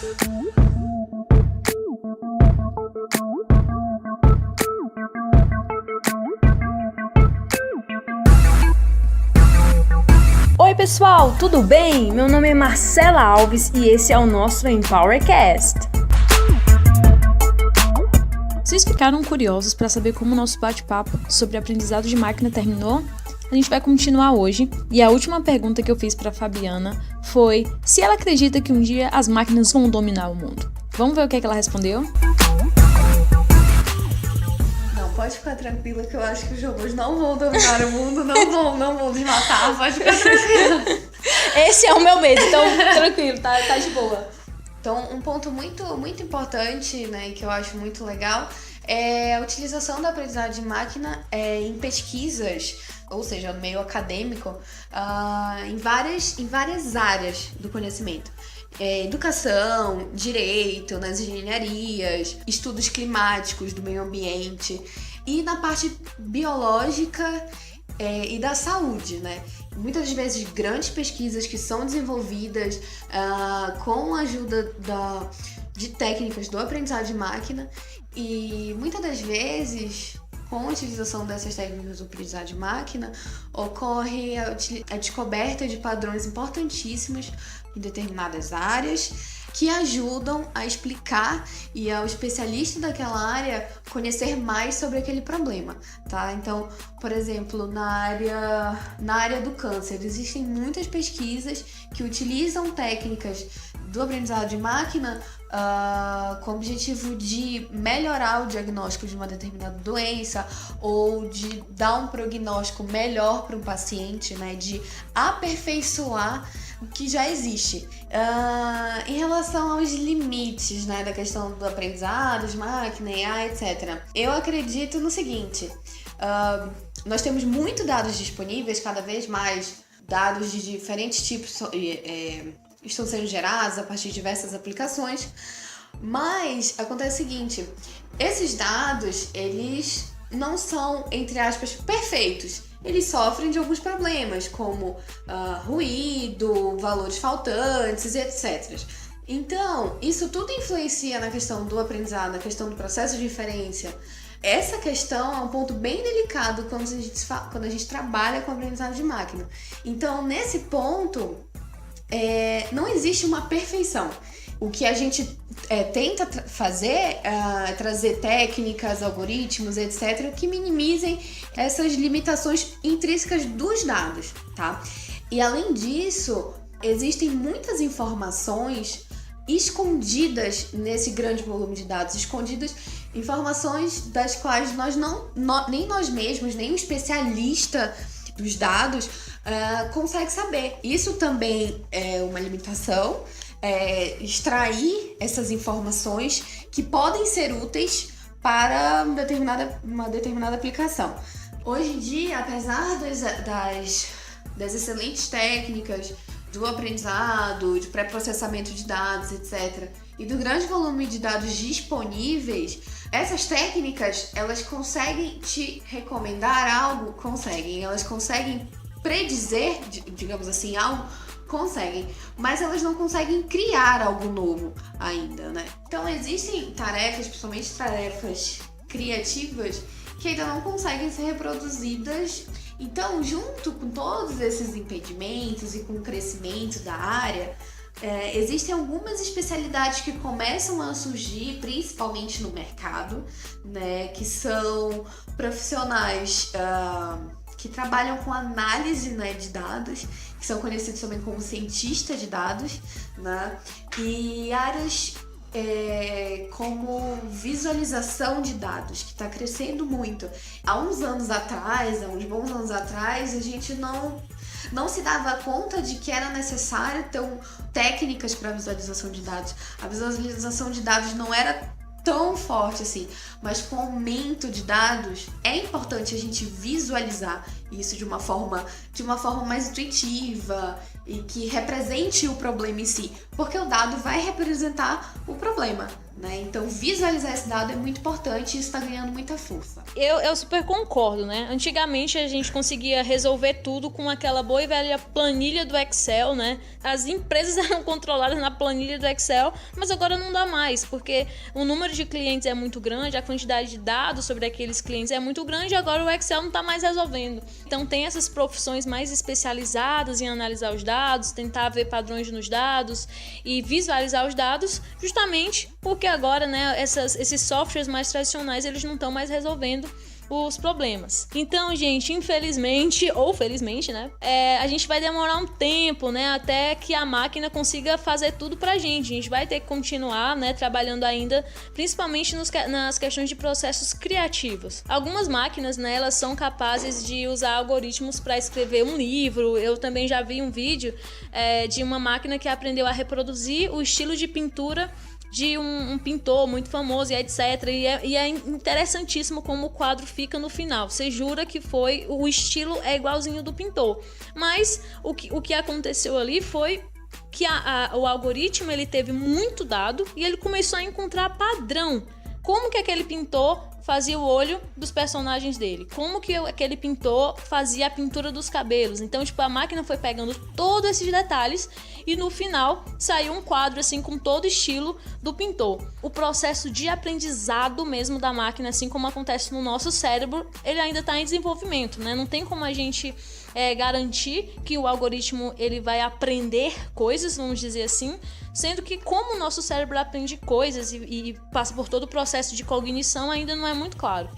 Oi pessoal, tudo bem? Meu nome é Marcela Alves e esse é o nosso EmpowerCast. Vocês ficaram curiosos para saber como o nosso bate-papo sobre aprendizado de máquina terminou? A gente vai continuar hoje e a última pergunta que eu fiz para Fabiana foi se ela acredita que um dia as máquinas vão dominar o mundo. Vamos ver o que ela respondeu? Pode ficar tranquila que eu acho que os robôs não vão dominar o mundo, não vão me matar, pode ficar tranquila. Esse é o meu medo, então tranquilo, tá de boa. Então, um ponto muito, muito importante, né, que eu acho muito legal, é a utilização da aprendizagem de máquina em pesquisas, ou seja, no meio acadêmico, em várias áreas do conhecimento. Educação, direito, nas engenharias, estudos climáticos do meio ambiente e na parte biológica e da saúde, né? Muitas vezes grandes pesquisas que são desenvolvidas com a ajuda de técnicas do aprendizado de máquina e muitas das vezes com a utilização dessas técnicas do aprendizado de máquina ocorre a descoberta de padrões importantíssimos em determinadas áreas que ajudam a explicar e ao especialista daquela área conhecer mais sobre aquele problema, tá? Então, por exemplo, na área do câncer, existem muitas pesquisas que utilizam técnicas do aprendizado de máquina com o objetivo de melhorar o diagnóstico de uma determinada doença ou de dar um prognóstico melhor para um paciente, né? De aperfeiçoar o que já existe. Em relação aos limites, né, da questão do aprendizado, de máquina, IA, etc. Eu acredito no seguinte, nós temos muitos dados disponíveis, cada vez mais dados de diferentes tipos estão sendo gerados a partir de diversas aplicações, mas acontece o seguinte, esses dados, eles não são, entre aspas, perfeitos. Eles sofrem de alguns problemas, como ruído, valores faltantes, etc. Então, isso tudo influencia na questão do aprendizado, na questão do processo de inferência. Essa questão é um ponto bem delicado quando a gente trabalha com aprendizado de máquina. Então, nesse ponto, não existe uma perfeição. O que a gente tenta fazer é trazer técnicas, algoritmos, etc., que minimizem essas limitações intrínsecas dos dados, tá? E além disso, existem muitas informações escondidas nesse grande volume de dados, informações das quais nem nós mesmos, nem um especialista dos dados consegue saber. Isso também é uma limitação. Extrair essas informações que podem ser úteis para uma determinada aplicação. Hoje em dia, apesar das excelentes técnicas do aprendizado, de pré-processamento de dados, etc., e do grande volume de dados disponíveis, essas técnicas, elas conseguem te recomendar algo? Conseguem. Elas conseguem predizer, digamos assim, algo? Conseguem, mas elas não conseguem criar algo novo ainda, né? Então existem tarefas, principalmente tarefas criativas, que ainda não conseguem ser reproduzidas. Então, junto com todos esses impedimentos e com o crescimento da área, existem algumas especialidades que começam a surgir, principalmente no mercado, né? Que são profissionais que trabalham com análise, né, de dados, que são conhecidos também como cientista de dados, né? E áreas como visualização de dados, que está crescendo muito. Há uns bons anos atrás, a gente não se dava conta de que era necessário ter técnicas para visualização de dados. A visualização de dados não era tão forte assim, mas com o aumento de dados é importante a gente visualizar isso de uma forma mais intuitiva e que represente o problema em si, porque o dado vai representar o problema, né? Então, visualizar esse dado é muito importante e isso está ganhando muita força. Eu super concordo, né? Antigamente a gente conseguia resolver tudo com aquela boa e velha planilha do Excel, né? As empresas eram controladas na planilha do Excel, mas agora não dá mais, porque o número de clientes é muito grande, a quantidade de dados sobre aqueles clientes é muito grande, e agora o Excel não está mais resolvendo. Então tem essas profissões mais especializadas em analisar os dados, tentar ver padrões nos dados e visualizar os dados, justamente porque agora, né, esses softwares mais tradicionais, eles não estão mais resolvendo os problemas. Então, gente, infelizmente ou felizmente, né, a gente vai demorar um tempo, né, até que a máquina consiga fazer tudo pra gente. A gente vai ter que continuar, né, trabalhando ainda, principalmente nas questões de processos criativos. Algumas máquinas, né, elas são capazes de usar algoritmos para escrever um livro. Eu também já vi um vídeo de uma máquina que aprendeu a reproduzir o estilo de pintura de um pintor muito famoso e etc. E é interessantíssimo como o quadro fica no final. Você jura que o estilo é igualzinho do pintor. Mas o que aconteceu ali foi que o algoritmo ele teve muito dado e ele começou a encontrar padrão. Como que aquele pintor fazia o olho dos personagens dele? Como que aquele pintor fazia a pintura dos cabelos? Então, a máquina foi pegando todos esses detalhes e no final saiu um quadro assim com todo o estilo do pintor. O processo de aprendizado mesmo da máquina, assim como acontece no nosso cérebro, ele ainda está em desenvolvimento, né? Não tem como a gente garantir que o algoritmo ele vai aprender coisas, vamos dizer assim, sendo que como o nosso cérebro aprende coisas e passa por todo o processo de cognição ainda não é muito claro.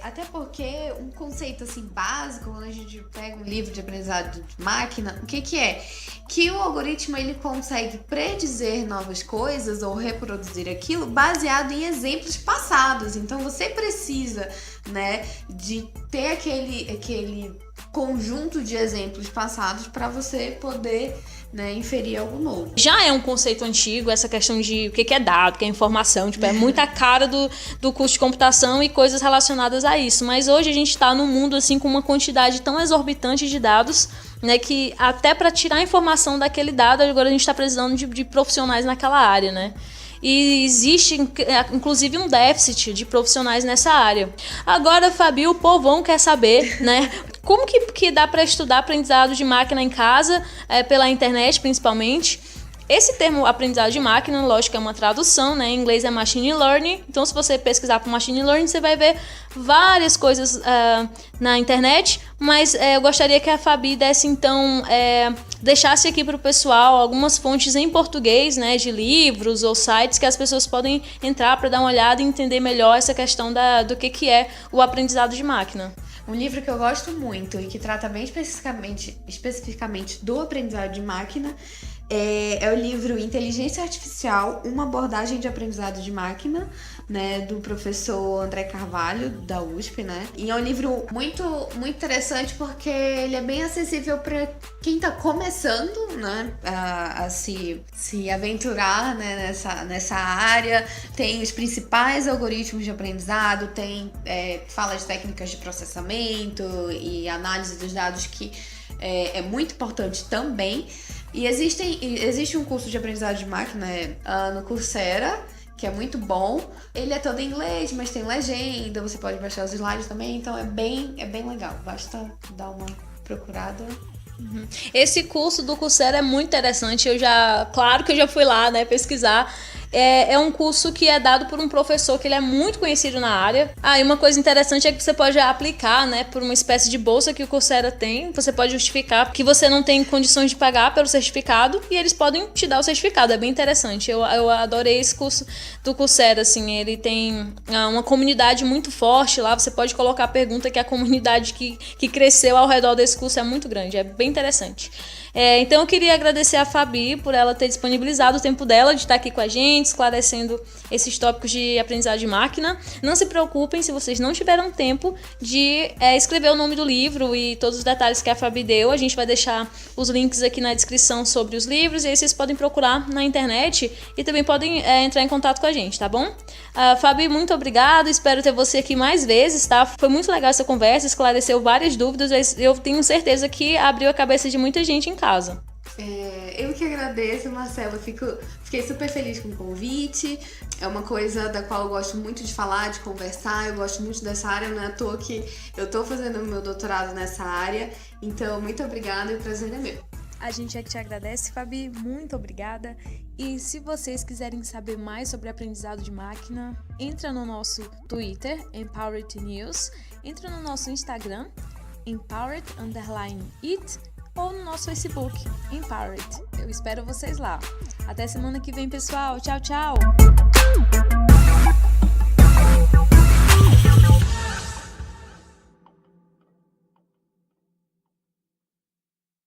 Até porque um conceito assim básico, quando a gente pega um livro de aprendizado de máquina, o que é? Que o algoritmo ele consegue predizer novas coisas ou reproduzir aquilo baseado em exemplos passados. Então você precisa, né, de ter aquele conjunto de exemplos passados para você poder, né, inferir algo novo. Já é um conceito antigo, essa questão de o que é dado, o que é informação, é muita cara do curso de computação e coisas relacionadas a isso. Mas hoje a gente está num mundo assim com uma quantidade tão exorbitante de dados, né, que até para tirar a informação daquele dado, agora a gente está precisando de profissionais naquela área, né? E existe, inclusive, um déficit de profissionais nessa área. Agora, Fabi, o povão quer saber, né? Como que dá para estudar aprendizado de máquina em casa, pela internet, principalmente? Esse termo aprendizado de máquina, lógico, é uma tradução, né? Em inglês é machine learning. Então, se você pesquisar por machine learning, você vai ver várias coisas na internet. Mas eu gostaria que a Fabi desse, então, deixasse aqui para o pessoal algumas fontes em português, né? De livros ou sites que as pessoas podem entrar para dar uma olhada e entender melhor essa questão do que é o aprendizado de máquina. Um livro que eu gosto muito e que trata bem especificamente do aprendizado de máquina é o livro Inteligência Artificial, uma abordagem de aprendizado de máquina, né, do professor André Carvalho, da USP, né? E é um livro muito, muito interessante porque ele é bem acessível para quem está começando, né, a se aventurar, né, nessa área. Tem os principais algoritmos de aprendizado, fala de técnicas de processamento e análise dos dados que é muito importante também. E existe um curso de aprendizado de máquina no Coursera, que é muito bom. Ele é todo em inglês, mas tem legenda, você pode baixar os slides também, então é bem legal. Basta dar uma procurada. Esse curso do Coursera é muito interessante. Claro que eu já fui lá, né, pesquisar. É um curso que é dado por um professor que ele é muito conhecido na área. E uma coisa interessante é que você pode aplicar, né, por uma espécie de bolsa que o Coursera tem. Você pode justificar que você não tem condições de pagar pelo certificado e eles podem te dar o certificado. É bem interessante. Eu adorei esse curso do Coursera, assim. Ele tem uma comunidade muito forte lá. Você pode colocar a pergunta, que a comunidade que cresceu ao redor desse curso é muito grande. É bem interessante. Então eu queria agradecer a Fabi por ela ter disponibilizado o tempo dela de estar aqui com a gente, esclarecendo esses tópicos de aprendizado de máquina. Não se preocupem se vocês não tiveram tempo de escrever o nome do livro e todos os detalhes que a Fabi deu. A gente vai deixar os links aqui na descrição sobre os livros e aí vocês podem procurar na internet e também podem entrar em contato com a gente, tá bom? Fabi, muito obrigada, espero ter você aqui mais vezes, tá? Foi muito legal essa conversa, esclareceu várias dúvidas, eu tenho certeza que abriu a cabeça de muita gente em casa. Eu que agradeço, Marcelo. Fiquei super feliz com o convite. É uma coisa da qual eu gosto muito de falar, de conversar. Eu gosto muito dessa área, não é à toa que eu tô fazendo o meu doutorado nessa área. Então, muito obrigada e o prazer é meu. A gente é que te agradece, Fabi. Muito obrigada. E se vocês quiserem saber mais sobre aprendizado de máquina, entra no nosso Twitter, Empowered News. Entra no nosso Instagram, Empowered_it. Ou no nosso Facebook, Empowered. Eu espero vocês lá. Até semana que vem, pessoal. Tchau, tchau!